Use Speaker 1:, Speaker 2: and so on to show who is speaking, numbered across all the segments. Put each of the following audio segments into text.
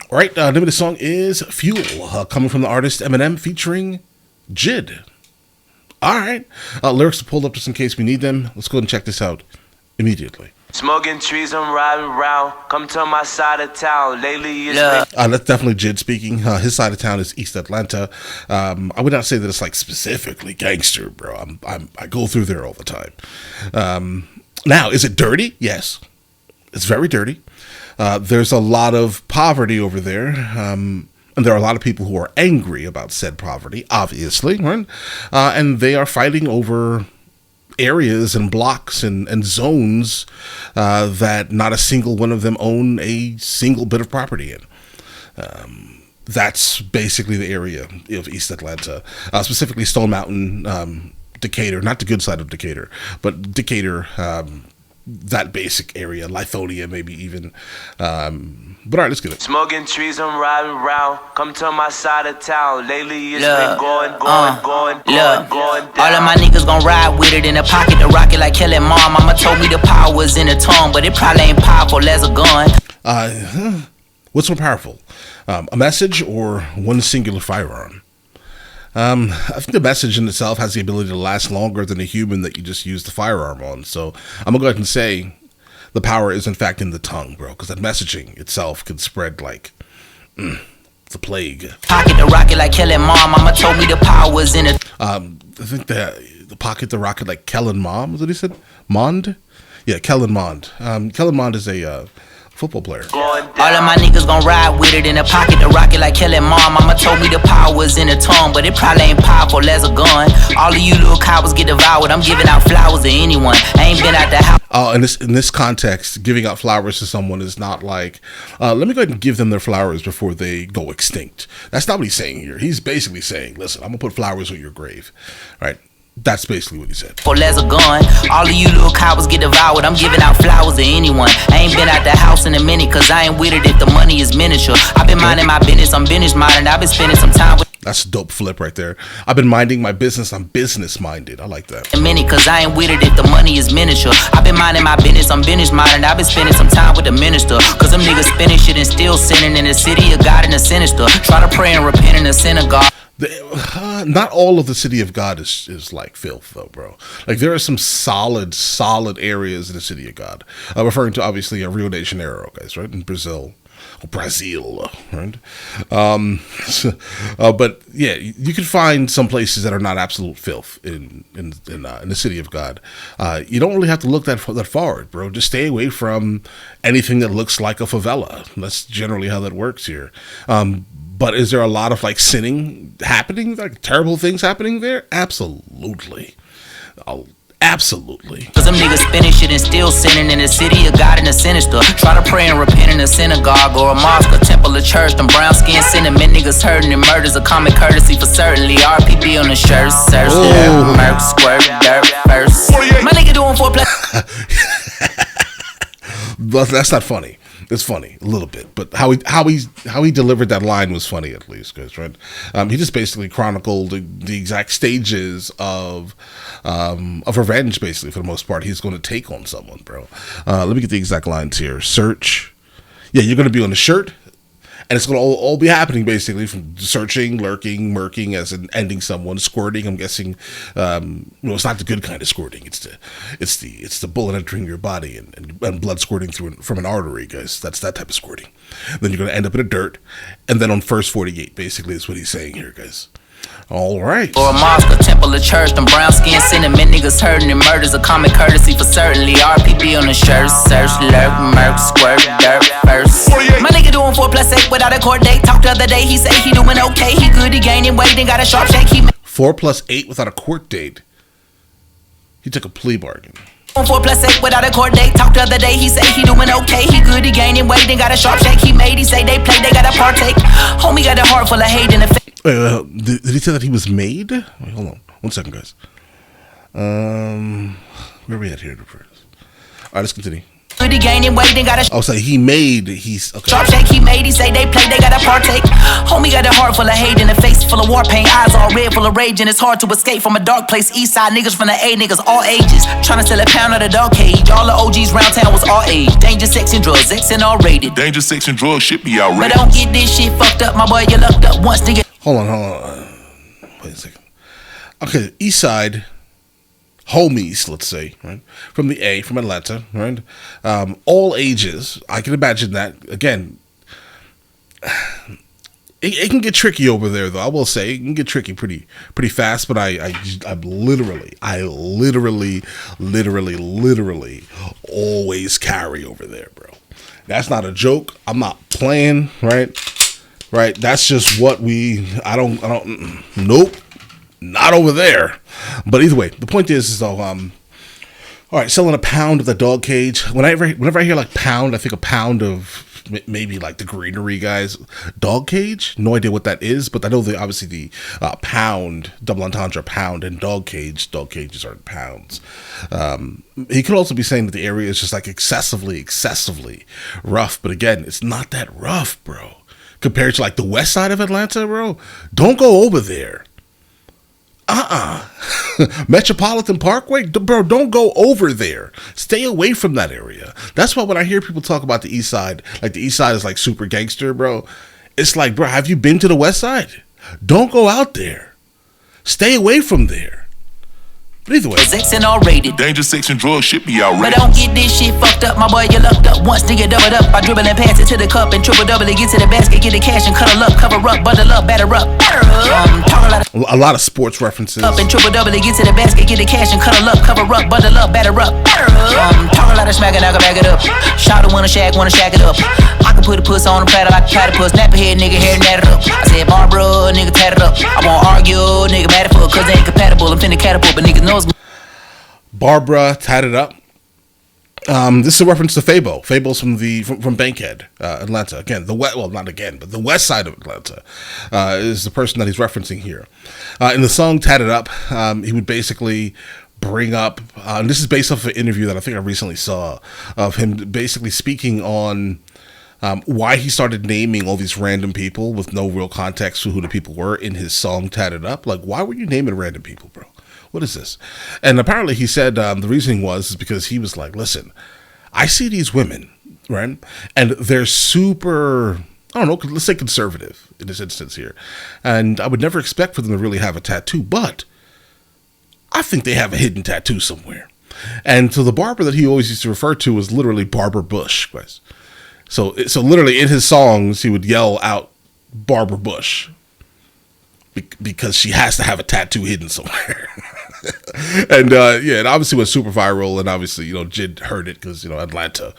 Speaker 1: All right, name of the song is Fuel, coming from the artist Eminem featuring JID. All right, lyrics are pulled up just in case we need them. Let's go ahead and check this out immediately.
Speaker 2: Smoking trees, I'm riding around. Come to my side of town. Lately, it's been
Speaker 1: That's definitely JID speaking. His side of town is East Atlanta. I would not say that it's like specifically gangster, bro. I go through there all the time. Now, is it dirty? Yes, it's very dirty. There's a lot of poverty over there. And there are a lot of people who are angry about said poverty, obviously, right? And they are fighting over areas and blocks and zones that not a single one of them own a single bit of property in. That's basically the area of East Atlanta, specifically Stone Mountain, Decatur, not the good side of Decatur, but Decatur, that basic area, Lithonia, maybe even. But all right, let's get it.
Speaker 2: smoking trees, I'm riding around. Come to my side of town. Lately, it's been going down.
Speaker 3: All of my niggas gon' ride with it in the pocket, the rocket like Kelly Mom. Mama told me the power was in the tongue, but it probably ain't powerful as a gun.
Speaker 1: What's more powerful, a message or one singular firearm? I think the message in itself has the ability to last longer than a human that you just use the firearm on. So I'm gonna go ahead and say the power is in fact in the tongue, bro, because that messaging itself can spread like the plague.
Speaker 3: Pocket the rocket like Kelly Mom. Mama told me the power was in it.
Speaker 1: I think the pocket the rocket like Kellen Mond. Was what he said? Mond? Yeah, Kellen Mond. Kellen Mond is a football player.
Speaker 3: All of my niggas gon' ride with it in the pocket, the rocket like Kelly Mom. Mama told me the power was in the tongue, but it probably ain't powerful as a gun. All of you little cowards get devoured. I'm giving out flowers to anyone. I ain't been out the house.
Speaker 1: In this context, giving out flowers to someone is not like, let me go ahead and give them their flowers before they go extinct. That's not what he's saying here. He's basically saying, listen, I'm gonna put flowers on your grave, right? That's basically what he said.
Speaker 3: For as a gun, all of you little cowards get devoured. I'm giving out flowers to anyone. I ain't been out the house in a minute, cause I ain't with it if the money is miniature. I've been minding my business, I'm business minded. I've been spending some time with.
Speaker 1: That's a dope flip right there. I've been minding my business, I'm business minded. I like that.
Speaker 3: A minute, cause I ain't with it if the money is miniature. I've been minding my business, I'm business minded. I've been spending some time with the minister, cause them niggas spinning shit and still sinning in the city of God and the sinister. Try to pray and repent in the synagogue.
Speaker 1: Not all of the city of God is like filth, though, bro. Like there are some solid areas in the city of God. Referring to obviously Rio de Janeiro, guys, right in Brazil, right? But yeah, you can find some places that are not absolute filth in the city of God. You don't really have to look that far, bro. Just stay away from anything that looks like a favela. That's generally how that works here. But is there a lot of like sinning happening, like terrible things happening there? Absolutely. Absolutely.
Speaker 3: Cause them niggas spinning shit and still sinning in the city of God and the sinister. Try to pray and repent in a synagogue or a mosque, a temple, a church. Them brown skin cinnamon niggas hurting and murders a common courtesy for certainly. RPB on the shirt, search, murk, squirt, dirt, first. My nigga doing 4
Speaker 1: But that's not funny. It's funny a little bit, but how he delivered that line was funny at least, guys. Right? He just basically chronicled the exact stages of revenge, basically for the most part. He's going to take on someone, bro. Let me get the exact lines here. Search. Yeah, you're going to be on the shirt, and it's going to all be happening basically from searching, lurking, murking, as in ending someone, squirting. I'm guessing, it's not the good kind of squirting. It's the bullet entering your body and blood squirting from an artery, guys. That's that type of squirting. Then you're going to end up in the dirt, and then on first 48, basically, is what he's saying here, guys. All right.
Speaker 3: Or a mosque, a temple, a church. Them brown skin cinnamon niggas hurting and murders a common courtesy for certainly. RPB on the shirt, search, lurk, murk, squirt, dirt, first. My nigga doing 4+8 without a court date. Talked the other day, he say he doing okay. He good, he gaining weight, and got a sharp shake.
Speaker 1: 4+8 without a court date. He took a plea bargain.
Speaker 3: 4+8 without a court date. Talked the other day, he say he doing okay. He good, he gaining weight, and got a sharp shake. He made, he say they play, they gotta partake. Homie got a heart full of hate in the face.
Speaker 1: Did he say that he was made? Wait, hold on. 1 second, guys. Where are we at here first? All right, let's continue.
Speaker 3: with it, gaining weight, and got a
Speaker 1: Oh, so he's okay.
Speaker 3: sharp shake he made. He say they play, they gotta partake. Homie got a heart full of hate and a face full of war paint. Eyes all red, full of rage, and it's hard to escape from a dark place. East side niggas from the A, niggas all ages. Tryna sell a pound of the dog cage. All the OGs round town was all age. Danger, sex, and drugs, X and all rated.
Speaker 4: Danger, sex, and drugs should be outrageous.
Speaker 3: But don't get this shit fucked up, my boy. You lucked up once, nigga.
Speaker 1: Hold on. Wait a second. Okay, East Side homies, let's say, right, from the A, from Atlanta, right, all ages. I can imagine that. Again, it can get tricky over there, though. I will say it can get tricky pretty fast. But I literally always carry over there, bro. That's not a joke. I'm not playing, right? That's just what nope, not over there. But either way, the point is though, all right, selling a pound of the dog cage. Whenever I hear like pound, I think a pound of maybe like the greenery guys. Dog cage, no idea what that is, but I know obviously the pound, double entendre pound, and dog cages are in pounds. He could also be saying that the area is just like excessively rough, but again, it's not that rough, bro, compared to like the west side of Atlanta, bro. Don't go over there. Metropolitan Parkway, bro, don't go over there. Stay away from that area. That's why when I hear people talk about the east side, like the east side is like super gangster, bro, it's like, bro, have you been to the west side? Don't go out there. Stay away from there. But either way,
Speaker 3: Sex and all rated.
Speaker 4: Danger, sex, and drugs should be outrageous.
Speaker 3: But don't get this shit fucked up, my boy. You lucked up once, nigga. Double up. I dribble and pass it to the cup and triple double it. Get to the basket, get the cash and cuddle up, cover up, bundle up, batter up. Talk
Speaker 1: a lot of sports references.
Speaker 3: Up and triple double it. Get to the basket, get the cash and cuddle up, cover up, bundle up, batter up. Talk a lot of smack and I can back it up. Shout out wanna shack it up. I can put a puss on a platter like a platypus. Nap a head, nigga, hair nat it up. I said Barbara, nigga, tat it up. I won't argue, nigga, mad at fuck, cause they ain't compatible. I'm finna catapult, but niggas knows.
Speaker 1: Barbara tatted up. This is a reference to Fabo. Fabo's from Bankhead, Atlanta. Again, but the west side of Atlanta is the person that he's referencing here. In the song "Tatted Up," he would basically bring up. And this is based off of an interview that I think I recently saw of him basically speaking on why he started naming all these random people with no real context to who the people were in his song "Tatted Up." Like, why were you naming random people, bro? What is this? And apparently he said the reasoning was because he was like, listen, I see these women, right? And they're super, I don't know, let's say conservative in this instance here. And I would never expect for them to really have a tattoo, but I think they have a hidden tattoo somewhere. And so the barber that he always used to refer to was literally Barber Bush, guys. So literally in his songs, he would yell out Barber Bush because she has to have a tattoo hidden somewhere. And and obviously went super viral, and obviously JID heard it because Atlanta,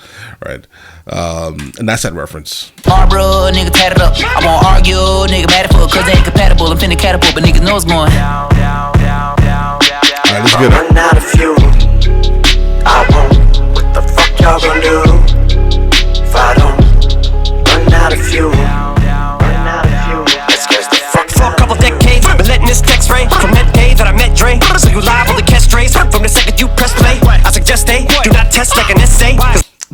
Speaker 1: right? And that's that reference.
Speaker 3: Barbara, nigga, tat it up. I won't argue, nigga, mad at fuck, cause they ain't compatible. I'm finna catapult, but niggas knows going.
Speaker 1: All right, let's get it.
Speaker 5: Run out of fuel. I won't. What the fuck y'all gonna do if I don't run out of fuel? Let's get the fuck
Speaker 6: For a couple decades, been letting this text rain from that day that I met Dre. So you liable to catch strays from the second you press play. I suggest they do not test like an essay.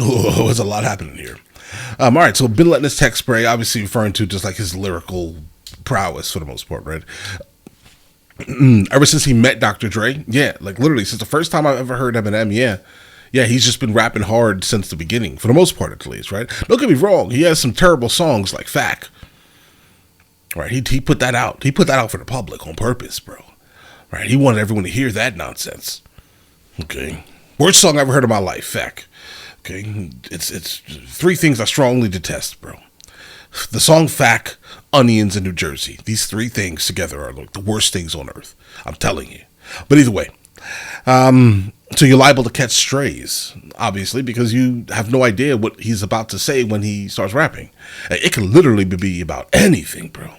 Speaker 1: Oh, there's a lot happening here. All right, so been letting this text spray, obviously referring to just like his lyrical prowess for the most part, right? Ever since he met Dr. Dre, like literally since the first time I've ever heard Eminem, he's just been rapping hard since the beginning, for the most part at least, right? Don't get me wrong, he has some terrible songs like Fack. Right, he put that out. He put that out for the public on purpose, bro. Right, he wanted everyone to hear that nonsense. Okay, worst song I ever heard in my life, Fack. Okay, it's three things I strongly detest, bro. The song Fack, Onions, and New Jersey. These three things together are like the worst things on earth. I'm telling you. But either way, so you're liable to catch strays, obviously, because you have no idea what he's about to say when he starts rapping. It can literally be about anything, bro.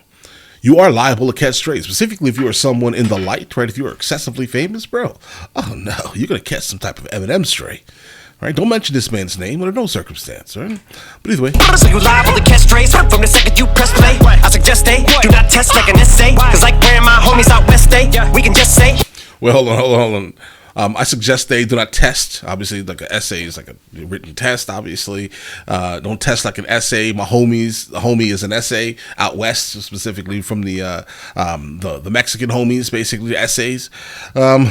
Speaker 1: You are liable to catch strays, specifically if you are someone in the light, right? If you are excessively famous, bro. Oh no, you're gonna catch some type of Eminem stray. Right? Don't mention this man's name under no circumstance, right? But either way.
Speaker 6: So you liable to catch strays from the second you press play. I suggest they do not test like an essay. Cause like where my homies out west, we can just say.
Speaker 1: Well, hold on. I suggest they do not test. Obviously, like an essay is like a written test. Obviously, don't test like an essay. The homie is an essay out west, specifically from the Mexican homies, basically essays. All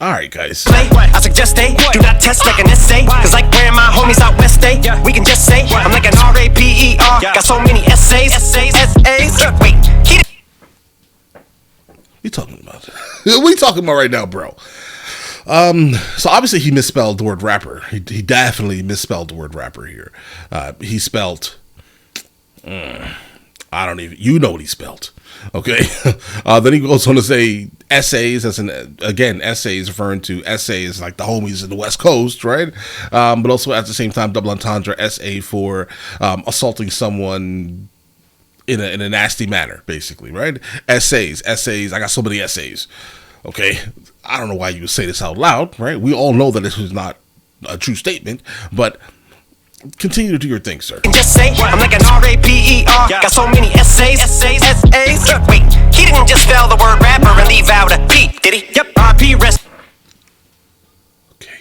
Speaker 1: right, guys.
Speaker 6: I suggest they do not test like an essay. Cause like where my homies out west stay, we can just say I'm like an R-A-P-E-R. Got so many essays. Wait,
Speaker 1: What you talking about? What are you talking about right now, bro? So obviously he misspelled the word rapper. He definitely misspelled the word rapper here. He spelled, I don't even, you know what he spelled. Okay. Then he goes on to say essays, essays referring to essays like the homies in the West Coast, right? But also at the same time, double entendre, SA for assaulting someone in a nasty manner, basically, right? Essays. I got so many essays. Okay, I don't know why you would say this out loud, right? We all know that this was not a true statement, but continue to do your thing, sir.
Speaker 6: just say I'm like an R-A-P-E-R. Got so many essays. Wait, he didn't just spell the word rapper and leave out a P, did he? Yep, R-P rest.
Speaker 1: Okay.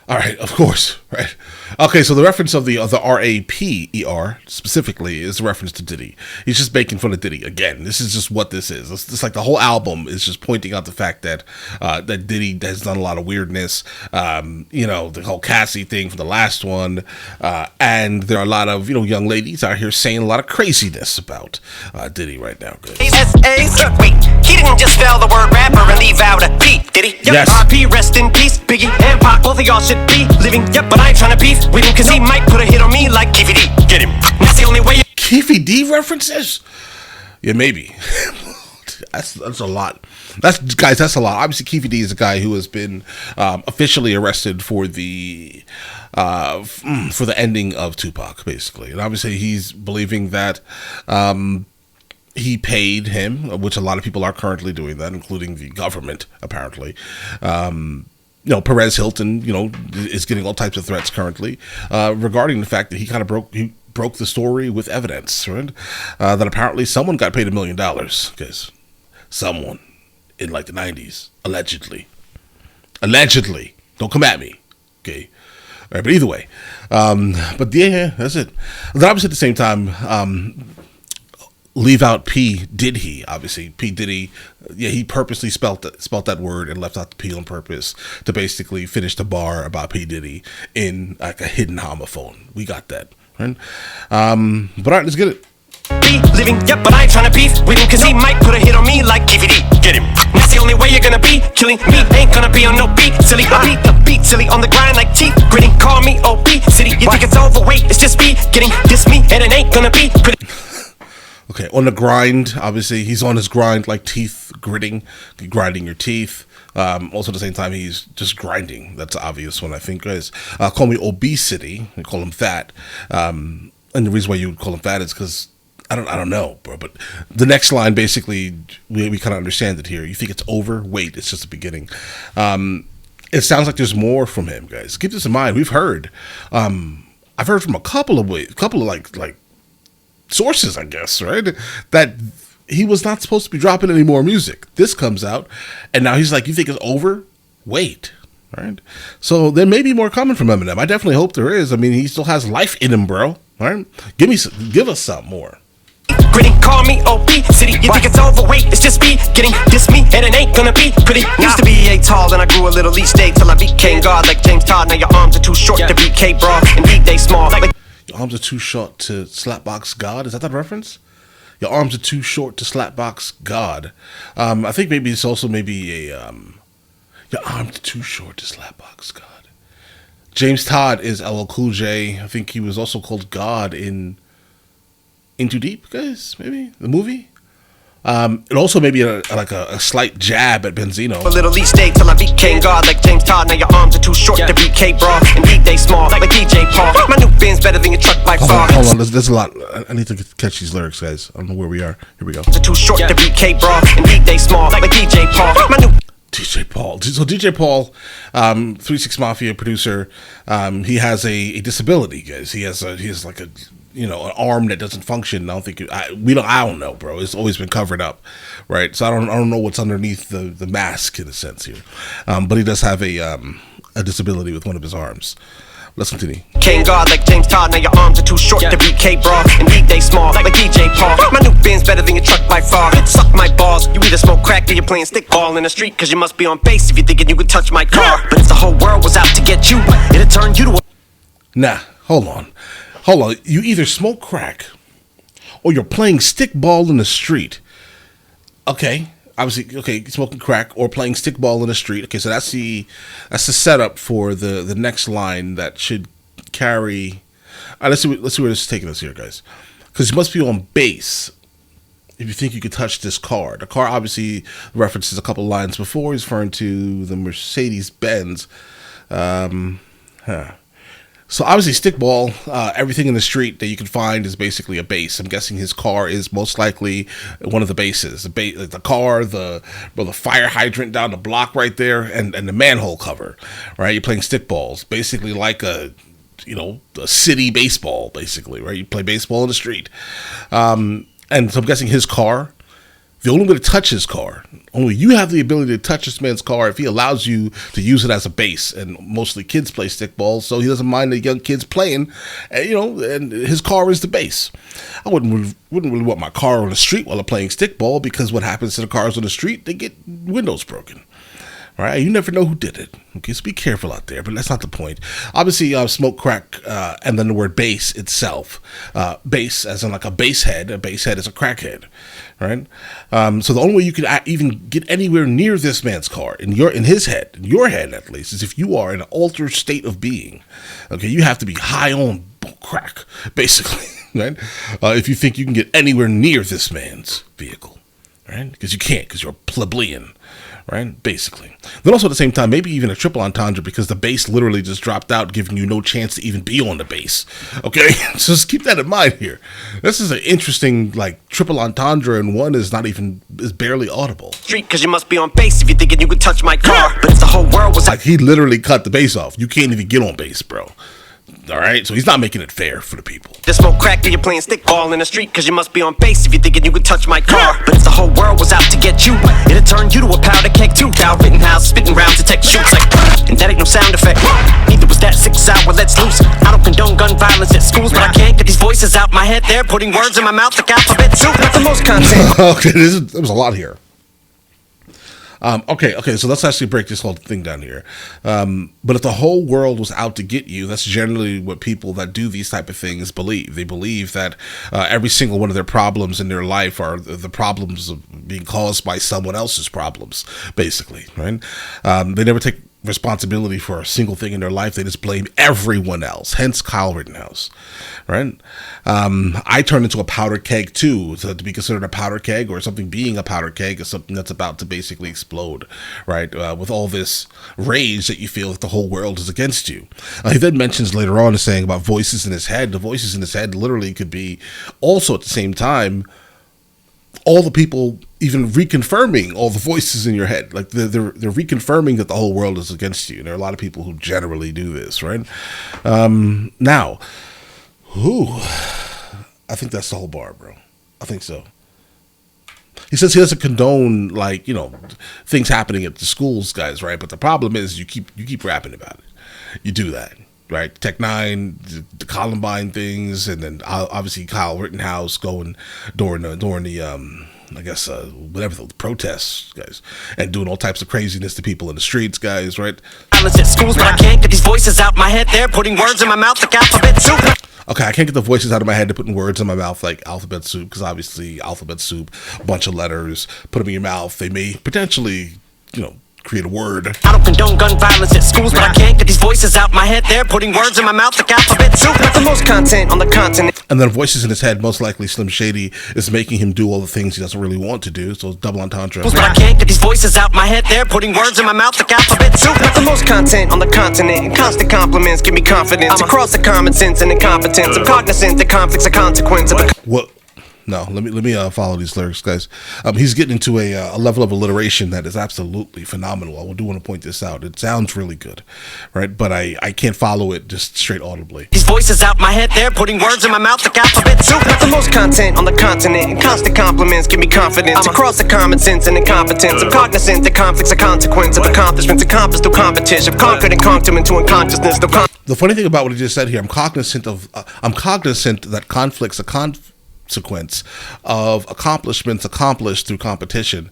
Speaker 1: All right, of course, right? Okay, so the reference of the R-A-P-E-R specifically is a reference to Diddy. He's just making fun of Diddy. Again, this is just what this is. It's like the whole album is just pointing out the fact that that Diddy has done a lot of weirdness. The whole Cassie thing from the last one. And there are a lot of, young ladies out here saying a lot of craziness about Diddy right now.
Speaker 6: Wait, he didn't just spell the word rapper and leave out a P, did he? Yep,
Speaker 1: yes.
Speaker 6: R-P, rest in peace. Biggie and Pac, both of y'all should be living. Yep, but I ain't trying to beef with him, cause he might put a hit on me like Keefy D. Get him. That's the only way.
Speaker 1: Keefy D references? Yeah, maybe. That's a lot. That's a lot. Obviously, Keefy D is a guy who has been officially arrested for the ending of Tupac, basically, and obviously he's believing that he paid him, which a lot of people are currently doing that, including the government, apparently. Perez Hilton, is getting all types of threats currently regarding the fact that he kind of broke the story with evidence, right? That apparently someone got paid $1 million, because someone in like the 90s, allegedly, don't come at me, okay? All right, but either way, but yeah, that's it. Then obviously at the same time, leave out P. Diddy. Obviously, P. Diddy. Yeah, he purposely spelt that word and left out the P on purpose to basically finish the bar about P. Diddy in like a hidden homophone. We got that, right? But all right, let's get it.
Speaker 6: Be living, yep, but I ain't trying to beef with him, cause he might put a hit on me like DVD. Get him. That's the only way you're gonna be killing me. Ain't gonna be on no beat, silly. I beat the beat, silly, on the grind like teeth gritting. Call me obesity. You think it's overweight? It's just me getting this me, and it ain't gonna be pretty.
Speaker 1: Okay, on the grind, obviously, he's on his grind like teeth grinding your teeth. Also, at the same time, he's just grinding. That's an obvious one, I think, guys. Call me obesity. I call him fat. And the reason why you would call him fat is because I don't know, bro. But the next line, basically, we kind of understand it here. You think it's overweight. It's just the beginning. It sounds like there's more from him, guys. Keep this in mind. We've heard. I've heard from a couple of like sources, I guess, right, that he was not supposed to be dropping any more music. This comes out, and now he's like, you think it's over? Wait, right? So there may be more coming from Eminem. I definitely hope there is. I mean, he still has life in him, bro. All right, give us some more.
Speaker 6: Gritting, call me obesity. You think it's overweight? It's just me getting this me, and it ain't gonna be pretty. Used to be tall, then I grew a little each day till I became God like James Todd. Now your arms are too short to be K-Bra, indeed they small. Like
Speaker 1: your arms are too short to slapbox God. Is that the reference? Your arms are too short to slapbox God. I think maybe it's also maybe a your arms are too short to slapbox God. James Todd is LL Cool J. I think he was also called God in Too Deep, guys. Maybe the movie. It also may be a slight jab at Benzino.
Speaker 6: A little each day till I became God like James Todd. Now your arms are too short to be K-Bra, indeed they small like DJ Paul. My new Benz better than your truck by far.
Speaker 1: Hold on, there's a lot. I need to catch these lyrics, guys. I don't know where we are. Here we go.
Speaker 6: Too short to be K-Bra, indeed they small like DJ Paul. My new
Speaker 1: DJ Paul. So DJ Paul, 3 6 Mafia producer. He has a disability, guys. He has like a an arm that doesn't function. I don't think I don't know, bro. It's always been covered up, right? So I don't know what's underneath the mask in a sense here, but he does have a disability with one of his arms. Let's continue.
Speaker 6: King God like James Todd, now your arms are too short to be K-Bra. Indeed they small, like DJ Paul. My new Benz better than your truck by far. Suck my balls, you either smoke crack or you're playing stickball in the street. Cause you must be on base if you're thinking you could touch my car. But if the whole world was out to get you, it'll turn you to a...
Speaker 1: Nah, hold on. You either smoke crack or you're playing stickball in the street. Okay. Obviously, smoking crack or playing stickball in the street. Okay, so that's the setup for the next line that should carry. Let's see where this is taking us here, guys. Because you must be on base if you think you could touch this car. The car obviously references a couple lines before. He's referring to the Mercedes-Benz. So obviously stickball, everything in the street that you can find is basically a base. I'm guessing his car is most likely one of the bases. The car, the fire hydrant down the block right there, and the manhole cover, right? You're playing stickballs, basically like a city baseball, basically, right? You play baseball in the street. And so I'm guessing his car, the only way to touch his car, only you have the ability to touch this man's car if he allows you to use it as a base. And mostly kids play stickball, so he doesn't mind the young kids playing. And his car is the base. I wouldn't really want my car on the street while I'm playing stickball, because what happens to the cars on the street? They get windows broken. All right, you never know who did it. Okay, so be careful out there, but that's not the point. Obviously, smoke crack, and then the word base itself. Base, as in like a base head. A base head is a crackhead, right? So the only way you can even get anywhere near this man's car, in your head at least, is if you are in an altered state of being. Okay, you have to be high on crack, basically, right? If you think you can get anywhere near this man's vehicle, right? Because you can't, because you're a plebeian. Right, basically. Then also at the same time, maybe even a triple entendre, because the base literally just dropped out, giving you no chance to even be on the base. Okay, so just keep that in mind here. This is an interesting triple entendre, and one is barely audible.
Speaker 6: Street, because you must be on base if you're thinking you could touch my car. But if the whole world was
Speaker 1: he literally cut the base off. You can't even get on base, bro. All right, so he's not making it fair for the people.
Speaker 6: Just smoke crack till you're playing stickball in the street, cause you must be on base if you're thinking you could touch my car. But if the whole world was out to get you, it'll turn you to a powder keg too. Down written house, spitting rounds to take shoots like, and that ain't no sound effect. Neither was that 6 hour let's loose. I don't condone gun violence at schools, but I can't get these voices out my head. They're putting words in my mouth like alphabet soup. Not the most content.
Speaker 1: Okay, there was a lot here. Okay, so let's actually break this whole thing down here. But if the whole world was out to get you, that's generally what people that do these type of things believe. They believe that every single one of their problems in their life are the problems of being caused by someone else's problems, basically, right? They never take responsibility for a single thing in their life. They just blame everyone else, hence Kyle Rittenhouse, right? I turned into a powder keg too. So to be considered a powder keg, or something being a powder keg, is something that's about to basically explode, right? With all this rage that you feel that the whole world is against you. He then mentions later on, saying about voices in his head. The voices in his head literally could be also at the same time all the people even reconfirming all the voices in your head. Like they're reconfirming that the whole world is against you. And there are a lot of people who generally do this, right? Now, I think that's the whole bar, bro. I think so. He says he doesn't condone things happening at the schools, guys, right? But the problem is you keep rapping about it. You do that, right? Tech Nine, the Columbine things, and then obviously Kyle Rittenhouse going during the I guess whatever the protests, guys, and doing all types of craziness to people in the streets, guys, right?
Speaker 6: At schools, but I can't get these voices out my head. They're putting words in my mouth like alphabet soup.
Speaker 1: Okay, I can't get the voices out of my head. They're putting words in my mouth like alphabet soup, because obviously alphabet soup, a bunch of letters, put them in your mouth. They may potentially, create a word.
Speaker 6: I don't condone gun violence at schools, but I can't get these voices out my head. They're putting words in my mouth like alphabet soup. Not the most content on the continent.
Speaker 1: And then voices in his head, most likely Slim Shady is making him do all the things he doesn't really want to do. So it's double entendre.
Speaker 6: But I can't get these voices out my head. They're putting words in my mouth like alphabet soup. Not the most content on the continent. And constant compliments give me confidence across the common sense and incompetence. I'm cognizant that conflicts are consequence of
Speaker 1: what? No, let me follow these lyrics, guys. He's getting into a level of alliteration that is absolutely phenomenal. I do want to point this out. It sounds really good, right? But I can't follow it just straight audibly.
Speaker 6: These voices out my head, they're putting words in my mouth like alphabet soup. Got the most content on the continent, and constant compliments give me confidence. Across the common sense and incompetence, I'm cognizant that conflict's a consequence of accomplishments accomplished through competition. I've conquered and conked him into unconsciousness.
Speaker 1: The funny thing about what he just said here, I'm cognizant that conflict's a consequence of accomplishments accomplished through competition.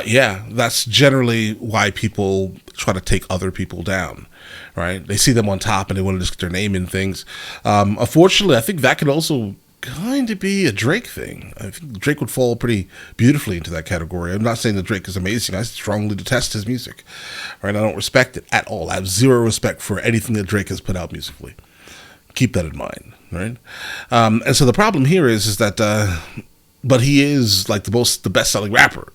Speaker 1: Yeah, that's generally why people try to take other people down, right? They see them on top and they want to just get their name in things. Unfortunately, I think that could also kind of be a Drake thing. I think Drake would fall pretty beautifully into that category. I'm not saying that Drake is amazing. I strongly detest his music, right? I don't respect it at all. I have zero respect for anything that Drake has put out musically. Keep that in mind, right? And so the problem here is that, but he is like the best-selling rapper,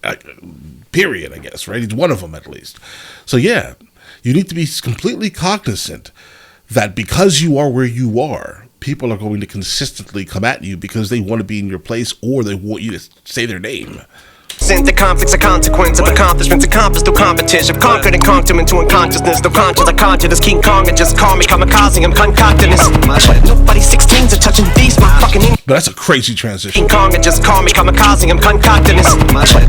Speaker 1: period, I guess, right? He's one of them at least. So yeah, you need to be completely cognizant that because you are where you are, people are going to consistently come at you because they want to be in your place or they want you to say their name.
Speaker 6: Since the conflict's a consequence of accomplishments accomplished through competition, I've conquered and conked him into unconsciousness. Though conscious, I conjured this King Kong and just call me kamikaze. I'm concocting this. Nobody's 16s are touching these, my fucking.
Speaker 1: But that's a crazy transition.
Speaker 6: King Kong and just call me kamikaze. I'm concocting this.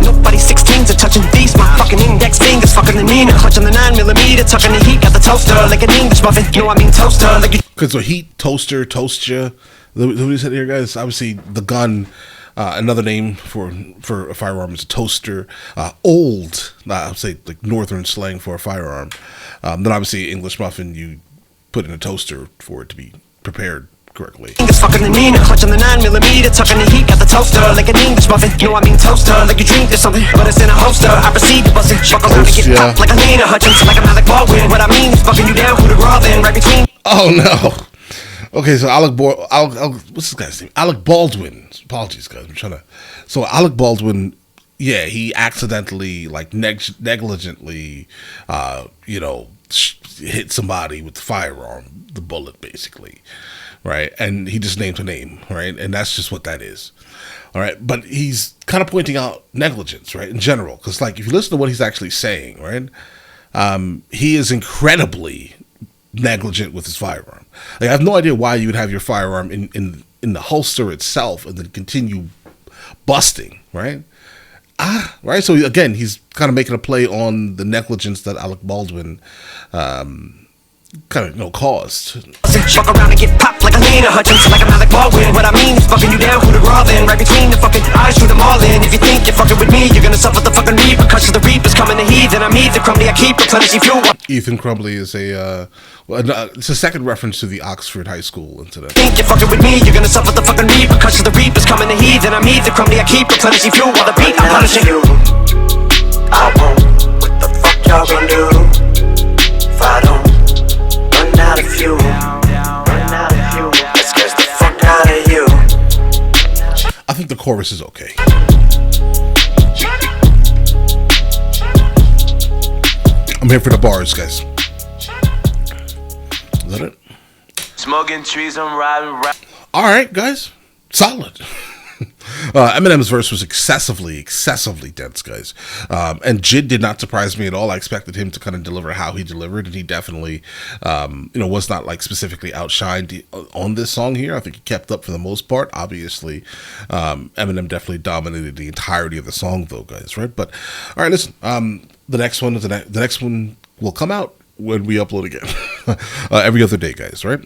Speaker 6: Nobody's 16s are touching these, my fucking index fingers fucking the Nina, clutching the 9mm, tucking the heat, got the toaster like an English muffin. No, I mean toaster like you.
Speaker 1: Because the heat, toaster, toast you. What do you say here, guys? Obviously, the gun. Another name for a firearm is a toaster. Old, I would say like northern slang for a firearm. Then obviously English muffin, you put in a toaster for it to be prepared correctly.
Speaker 6: It's fucking the Nina, clutching the 9mm, tucking the heat, got the toaster like an English muffin. No, I mean toaster like you drink or something, but it's in a holster. I proceed to bust it, fuck around and get popped like a Nina Hutchins, like I'm Alec Baldwin. What I mean is fucking you down, who the raw then, right between.
Speaker 1: Oh no. Okay, so what's this guy's name? Alec Baldwin. Apologies, guys. So Alec Baldwin, yeah, he accidentally, like negligently, hit somebody with the firearm, the bullet, basically, right? And he just named a name, right? And that's just what that is, all right? But he's kind of pointing out negligence, right, in general, because like if you listen to what he's actually saying, right, he is incredibly negligent with his firearm. Like, I have no idea why you would have your firearm in the holster itself and then continue busting, right? Right. So again, he's kind of making a play on the negligence that Alec Baldwin kind of caused.
Speaker 6: Fuck around and get popped like a Nina Hutchins, like I'm Alec Baldwin. What I mean is fucking you down, who the raw then, right between the fucking eyes, shoot them all in. If you think you're fucking with me, you're gonna suffer the fucking repercussions. The reaper's coming to heat, and I'm Ethan Crumbly, I keep replenishing fuel.
Speaker 1: Ethan Crumbly is it's a second reference to the Oxford High School incident.
Speaker 6: Think you're fucking with me, you're gonna suffer the fucking repercussions. The reaper's coming to heat, and I'm Ethan Crumbly, I keep replenishing fuel while the beat I'm punishing you.
Speaker 5: I won't. What the fuck y'all gonna do if I don't run out of fuel? Let's get the fuck out of you.
Speaker 1: I think the chorus is okay. I'm here for the bars, guys. Is that it?
Speaker 2: Smoking trees, I'm riding right.
Speaker 1: All right, guys. Solid. Eminem's verse was excessively dense, guys. And JID did not surprise me at all. I expected him to kind of deliver how he delivered, and he definitely, was not like specifically outshined on this song here. I think he kept up for the most part. Obviously, Eminem definitely dominated the entirety of the song, though, guys. Right? But all right, listen. The next one will come out when we upload again. Every other day, guys, right?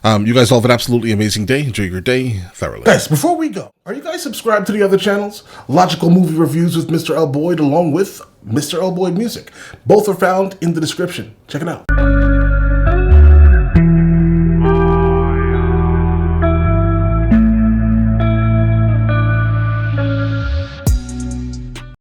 Speaker 1: You guys all have an absolutely amazing day. Enjoy your day thoroughly. Guys, before we go, are you guys subscribed to the other channels? Logical Movie Reviews with Mr. L. Boyd along with Mr. L. Boyd Music. Both are found in the description. Check it out.